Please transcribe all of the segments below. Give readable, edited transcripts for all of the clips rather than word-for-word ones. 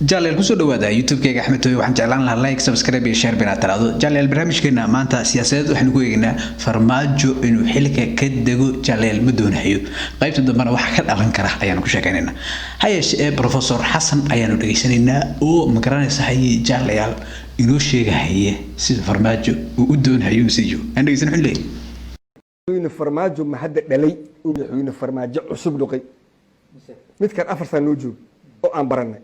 جالل كسو دوادا يوتيوب كيغا احمد توي waxaan jeclaan lahaa like subscribe iyo share bina talaado jaaleel barnaamijkeena maanta siyaasadeed waxaan ku eegnaa farmaajo inuu xilka ka dago jaaleel ma doonayo qaybta dambana wax ka dhalan kara ayaan ku sheekaynaa hayeeshee professor Xasan ayaan u dhageysanaynaa oo ma garanaysa hayay jaaleel inuu sheegahay sida farmaajo uu u doonayo siyo aan dhageysan xilli إنه فرماجو ما حد دلي إنه فرماجو عصب لقي مت كان أفر سنة نوجو أو أمبرنا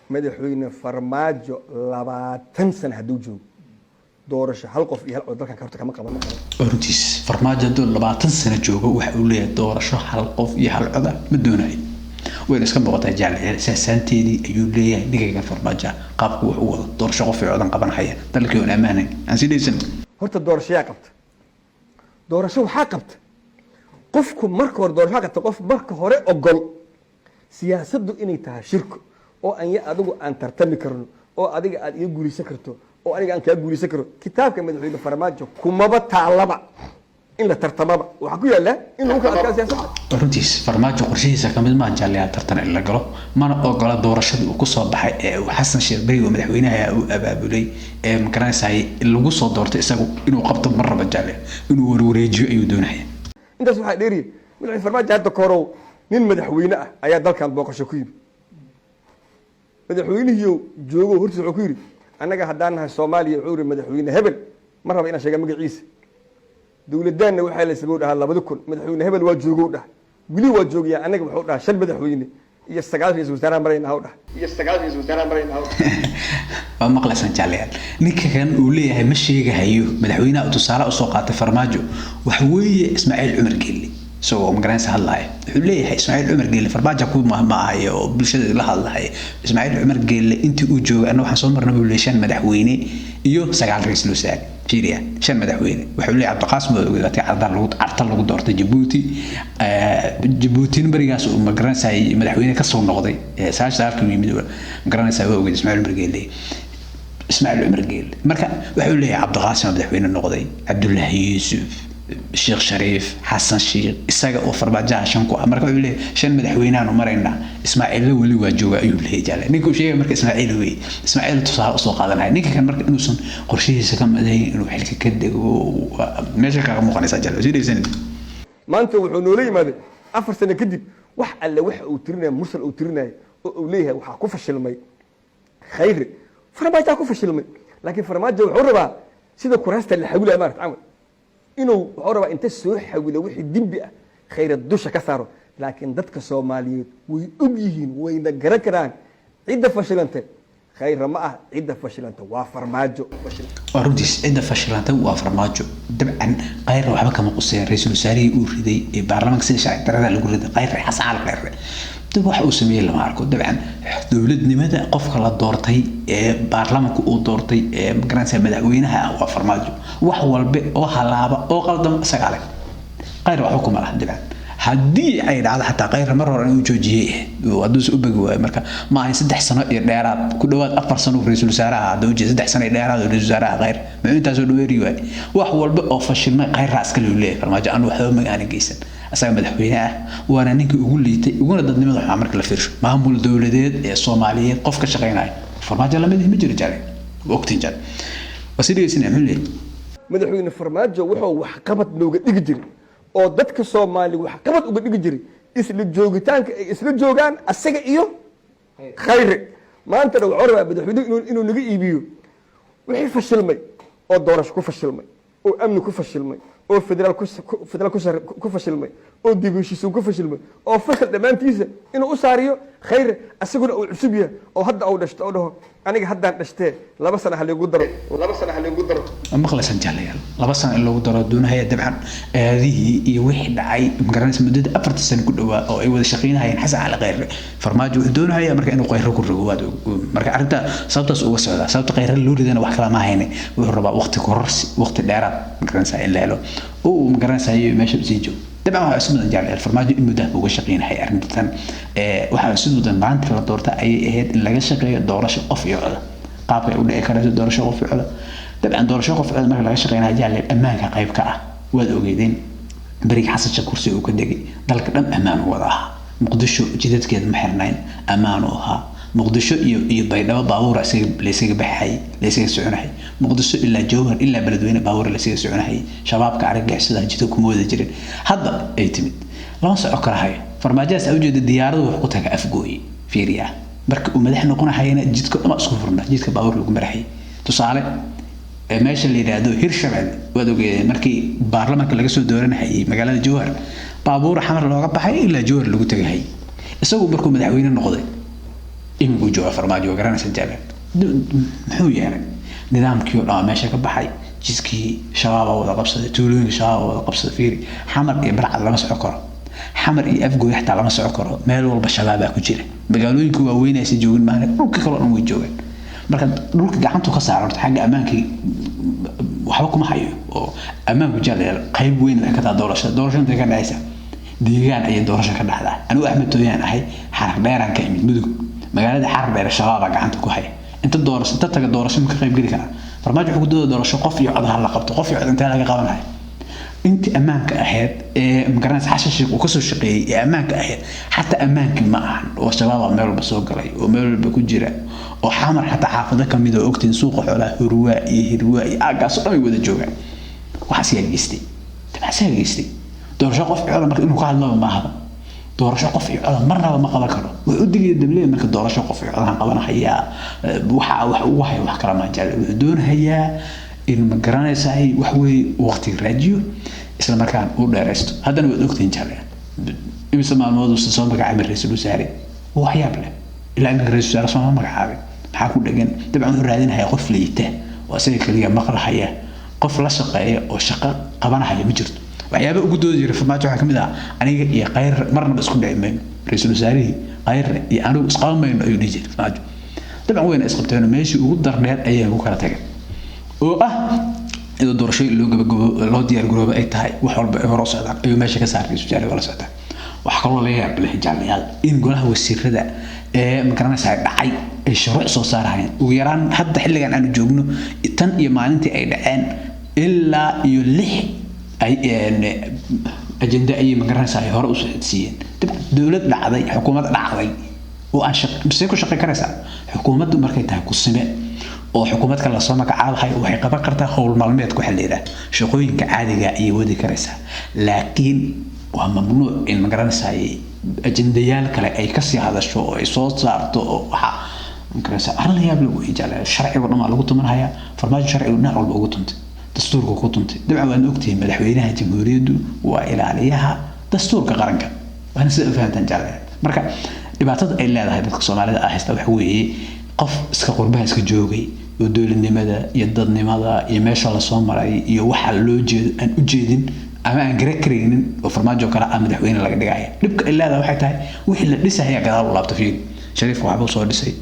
مدحوين فرماجو لبعتن سنة هدوجو دورش حلقة في هالقدر كان كارت كم قبل أورتيس فرماجو دول لبعتن سنة جوجو وحوليه دورش حلقة في هالقدر مدوني وين اسكن بقطع جال سنتي دي يوليه دقيقة فرماجو قابو هو دورش في عدن قبل حياة تلك يوم أمانة أنسيدي سن هرت الدورش ياقبت doorasho waxa qabta qofku marka hore doorasho qabta qof marka hore ogol siyaasaddu inay tahay shirku oo aan adigu aan tartami karno oo adiga aad iga guulisan karto oo aniga aan ka guulisan karo kitaabka madaxweyne farmaajo kumaba taalaba in la tartamaba waxa ku yaala in uu ka adkaa siyaasadda runtiis farmaajo qorshihiisa kamid ma jaalaya tartan in la galo mana ogola doorashada uu ku soo baxay ee uu Xasan Sheekh Bari oo madaxweynaha uu abaabulay ee magaranayay lagu soo doortay isagu inuu qabto marraba jaalay inuu wareejiyo ayuu doonayaa intaas waxa dheeri madaxweyne farmaajo hadda korow nin madaxweyne ah ayaa dalkan booqasho ku yimid madaxweynuhu joogo hortiisa wuxuu ku yiri anaga haddaan nahay Soomaaliya wuxuu yiri madaxweyne hebel ma raba inaan sheego magaciisa dawladana waxa la sameeyay dhaha 2000 madaxweyne hebel waa joogo dhaha wili waa joogiya anaga wuxuu dhaha shan madaxweyne iyo 9 ra'iisul wasaare marayna waa maqlaysan jaaliyad ninka kan uu leeyahay ma sheegahayo madaxweynaha tusaale u soo qaatay farmaajo waxa weeye Ismaaciil Cumar Geelle soo magaranaysa hadlaay wuxuu leeyahay Ismaaciil Cumar Geelle farmaajo ku maahayo oo bulshada la hadlaay Ismaaciil Cumar Geelle intii uu joogo anna waxaan soo marnay buuleeshan madaxweyne iyo 9 ra'iisul wasaare fiiriya shan madaxweyne wuxuu leeyahay Cabdiqaasim oo ogaatay arta lagu doortay Djibouti barigaas uu magaranaysa madaxweyne ka soo noqday saashaalka yimid magaranaysa oo ogaatay Ismaaciil Cumar Geelle marka wuxuu leeyahay Cabdiqaasim madaxweyne noqday Abdullahi Yuusuf Sheekh Shariif Xasan Sheekh isaga oo farmaajo shan ku marka wuxuu leeyahay shan madaxweynahan u marayna Ismaaciil wali waa jooga ayuu leeyahay jaalay ninka uu sheegay marka Ismaaciil tusaale soo qaadanay ninka kan marka inuusan qorshihiisa ka maday inuu xilka ka dago meesha ka muuqanaysa jaalay sidaysan maanta wuxuu noola yimaaday 4 sano kadib wax alle wax uu tirinayo mursal uu tirinayo oo uu leeyahay waxa ku fashilmay khayr farmaajo ku fashilmay laakiin farmaajo wuxuu rabaa sida kuraasta la xawilay maarta camal inuu wuxuu rabaa inta soo xawilo wixii dimbi ah khayr dusha ka saaro laakiin dadka Soomaaliyeed way og yihiin wayna garan karaan cid fashilantay khayr ma ah cid fashilantay waa farmaajo warudis cid fashilantay waa farmaajo dabcan khayr waxba kama qusay ra'iisul wasaarihi uu riday ee baarlamaanka sida shaqada lagu riday khayr xasan khayr dib wax uu sameeyay lama arko dabcan dawladnimada qofka la doortay ee baarlamaanka uu doortay ee magaranaysa madaxweynaha waa farmaajo wax walba oo halaaba oo qaldan sagaale khayr wax kuma laha dabcan haddii ay dhacdo xataa khayr mar hore inuu joojiyay wadus u bagi waay marka ma ay 3 sano iyo dheeraad ku dhawaad 4 sano ra'iisul wasaaraha hadda uu jeedo 3 sano iyo dheeraad ra'iisul wasaaraha khayr ma intaas oo dhaweeri waay wax walba oo fashilmay khayr raaska loo leeyahay farmaajo aan waxba magaana geysan asaga madaxweyne ah waana ninka ugu liitay uguna dadnimada waxa marka la fiirsho maamul dawladeed ee Soomaaliyeed qof ka shaqeynay farmaajo la mid ma jiro jare waqti jar wasiiraysan amle madaxweyne farmaajo wuxuu wax qabad looga dhigi jiray oo dadka Soomaali wax qabad uga dhigi jiray isla joogitaanka ay isla joogan asaga iyo khayr maanta wuxuu rabaa madaxweynuhu inuu naga iibiyo wixii fashilmay oo doorasho ku fashilmay oo amni ku fashilmay oo federaal ku fashilmay oo dibishiisu ku fashilmay oo fashil dhamaantiisa inuu u saariyo khayr asaguna uu cusub yahay oo hadda uu dhashto oo dhaho aniga haddaan dhashtee 2 sano ha lagu daro maqlaysan jaaliyal 2 sano in lagu daro doonaya dabcan aadihii iyo wixii dhacay magaranaysa muddada 4 sano ku dhawaa oo ay wada shaqeynayeen Xasan Cali Khayr farmaajo wuxuu doonaya marka inuu khayr ku rogo marka arinta sababtaas uga socda sababta khayr loo ridana wax kala ma hayne wuxuu rabaa waqti kororsi waqti dheeraad magaranaysa in la helo oo magaranaysa meesha sii joogo dabcan waxa ismu jaaliyal farmaajo in muddo uga shaqeynay arintan waxa sidoo maanta la doorta ay ahayd in laga shaqeeyo doorasho qof iyo cod qaabka ay u dhici karto doorasho qof iyo cod dabcan doorasho qof cod marka laga shaqeynayo jaaliyal ammaanka qayb ka ah wada ogeedeen bariga Xasan Sheekh kursi uu ka degay dalka dhan ammaan wada ah muqdisho jidadkeeda ma xirnayn ammaan oo ahaa muqdisho iyo baydhabo baabuur laysaga baxay laysaga soconahay muqdisho ilaa jowhar ilaa beledweyne baabuur laysaga soconahay shabaabka argagixisada jidka kuma wada jirin hadda ay timid lama soco karahay farmaajaas ay u jeeda diyaaradu wax ku taga afgooyi fiiriya marka uu madax noqonayna jidka dhama isku furna jidka baabuur lagu marahay tusaale meesha la yiraahdo Hirshabelle wada ogeeyay markii baarlamaanka laga soo dooranayay magaalada jowhar baabuur xamar looga baxay ilaa jowhar lagu tagay isagu markuu madaxweyne noqday inuu joogo farmaajo garanaysan jabay muxuu yahay nidaamkii oo dhan meesha ka baxay jidkii shabaab wada qabsaday tuulooyinka shabaab wada qabsaday fiiri xamar iyo barcad lama soo karo xamar iyo afgooy xataa lama soo karo meel walba shabaab ku jira magaalooyinka waaweyn ay joogin maahan dhulka kale oo way joogaan marka dhulka gacantu ka saaran xagga ammaanka waxba kuma hayo oo ammaanku jaaleel qayb weyn ay ka taa doorashada ka dhacaysa deegaan ay doorasho ka dhacdaa anigu Axmed Tooyaan ahay xaraq dheeraan ka imid mudug magaalada xaraq dheer shabaab gacanta ku haya inta doorasho taga doorasho ma ka qayb gali kara farmaajo wuxuu doodo doorasho qof iyo cod la qabto qof iyo cod inta laga qaban lahayd inta ammaanka ahayd magaranaysa xashish uu ka soo shaqeeyay ammaanka ahayd hatta ammaanka ma ahan oo shabaab meel walba soo galay oo meel walba ku jira oo xamar hatta xaafada kamid oo ogtiin suuqa xoolaha hurwaa iyo hirwaa iyo agaas oo wada joogan waxa si geystay tabaasay geystay doorasho qof cod marka inuu ka hadlo ma aha doorasho qof iyo cod marnaba ma qaban karo wuxuu digay dableey marka doorasho qof iyo cod qabanaya waxa uu wahay wax kala ma jecel wuxuu doonayaa in ma garanaysaa wax way waqti raadiyo isla markaan uu dheeraysto haddana wad ogtiin jecel imisa maalmood uu soo magacaabay ra'iisul wasaare waxyaab leh ilaa in ra'iisul wasaare soo magacaabay maxaa ku dhagan dabcan wuxuu raadinayaa qof leeyta oo asaga kaliya maqlaxaya qof la shaqeeya oo shaqo qabanaya ma jirto waxyaabo ugu doodi jiray farmaajo waxa kamid ah aniga iyo qayr marnaba isku dhicmeen ra'iisul wasaarihi qayr iyo anigu isqaamayno ayuu dhijay farmaajo dabcan weyn isqabteen meeshii ugu darneed ayay ugu kala tageen oo ah inuu doorasho loo diyaar garoobo ay tahay wax walba ay hor u socdaan ayuu meesha ka saaray ra'iisul wasaarihi wala socda wax kaloo la yaab leh jaaliyal in golaha wasiirada magaranaysaa dhacay ay shuruuc soo saarayeen ugu yaraan hadda xilligan aanu joogno tan iyo maalintii ay dhaceen ilaa iyo 6 ay ajenda ay magaranaysaa hore u socodsiiyeen dawlad dhacday xukuumad dhacday oo aan ku shaqo karaysa xukuumaddu markay tahay ku sime oo xukuumad kala soo magacaabay waxay qaban kartaa hawl maalmeed ku xilliyeeda shaqooyinka caadiga ay wadi karaysa laakiin waa mamnuuc in magaranaysaa ajendayaal kale ay ka sii hadasho oo ay soo saarto oo waxa magaranaysaa arrin yaab lagu ijaalay sharciga dhama lagu tumanaya farmaajo sharciga dhinac walba ugu tuntay dastuurka ku tuntay dabcan waan ogtahay madaxweynaha jamhuuriyaddu waa ilaaliyaha dastuurka qaranka waana sida u fahantaan jaalay marka dhibaatada ay leedahay dadka Soomaalida ah haysta wax weeye qof iska qurbaha iska joogay oo dawladnimada iyo dadnimada iyo meesha la soo maray iyo waxa loo jeedo aan u jeedin ama aan gareeraynin oo farmaajo kala ah madaxweyne laga dhigay dhibka ay leedahay waxay tahay wixii la dhisay gadaal u laabto fiiri shariif waxba soo dhisay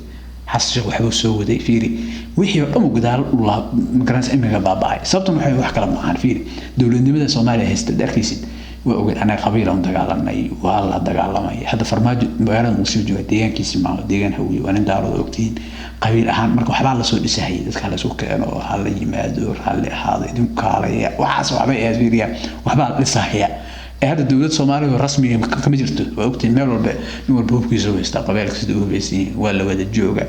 حسش وحبوا سووا ذي فيري وحي أمو قدار الله مقرنس إمي باباي سبتم وحي وح كلام عن فيري دولة النمذا الصومالية هيستدر كيسين وأقول أنا قبيلة متقالمي والله تقالمي هذا فرماج بيانا مسيو جوا ديان كيسين معه ديان هوي وأنا دارو وقتين قبيل أهان مركو حبال لسوق لسهي تدخل سوق كانوا هلا يمادور هلا هذا يدم كاريا وحاسب عباية فيريا وحبال لسهي هذا الدولة الصومالية الرسمية كم جرت وقت المال نور بوب كيسو استقبال كسدو بيسين ولا ولا الجوجا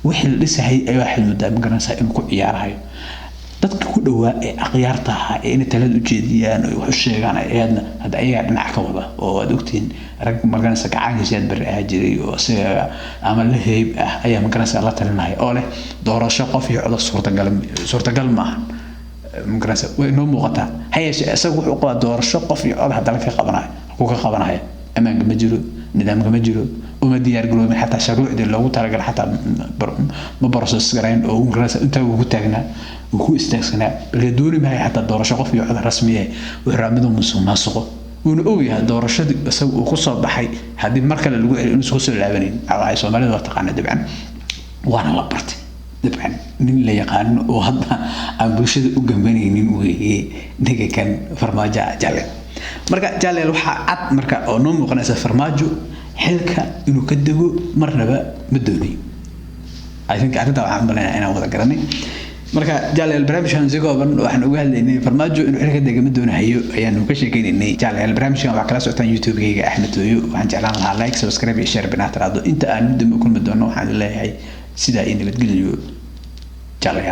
وحل لسه هي أي واحد مدام قرنسا إنه كل عيارها dadka ku dhawaa ee aqyaartaha ee in talad u jeediyaan oo wax sheegaan ayadna hada ay dhinac ka wada oo aad ogtiin rag markaas gacankiisa aad bari ah jiray oo isaga ama la heeb ah ayaa markaas la talinayo oo leh doorasho qof iyo cod suurtagal ma aha markaas way noo muuqata hay'ad isagu wuxuu qabaa doorasho qof iyo cod hadda ka qabanayo ku ka qabanayo amaanka ma jiro nidaamka ma jiro وما ديار قلوب حتى شروع دي لو ترى حتى ما برصص قرين أو مقرص أنت وقتنا وكو استكسنا بالدوري ما هي حتى الدورة شقف في عقد رسمية ويرامدهم مسوما سقو ونقوي هالدورة شد بس وقصة بحي هذه المركلة اللي يقول إنه سقوس اللاعبين على عيسى ما له تقعنا دبعا وأنا لبرت دبعا من اللي يقان وهذا عم بيشد وجنبني من وهي نيجي كان فرماجة جالي مركا جالي لوحة عط مركا أو نوم وقناة فرماجو حلكا إنه كدقو مرنبا مدوني I think أريد أن أعمل أنا وذا كرني marka jaaleel barnaamijkan si kooban waxaan uga hadlaynay farmaajo inuu xilka degama doonayo ayaanu ka sheekeynay jaaleel barnaamijkan waxaa kala socotaan youtube-kayga Axmed Tooyo waxaan jeclaan lahaa like subscribe iyo share binaatiraado inta aan muddo kulmi doono waxaan leeyahay sidaa in nabadgelyo jaaleel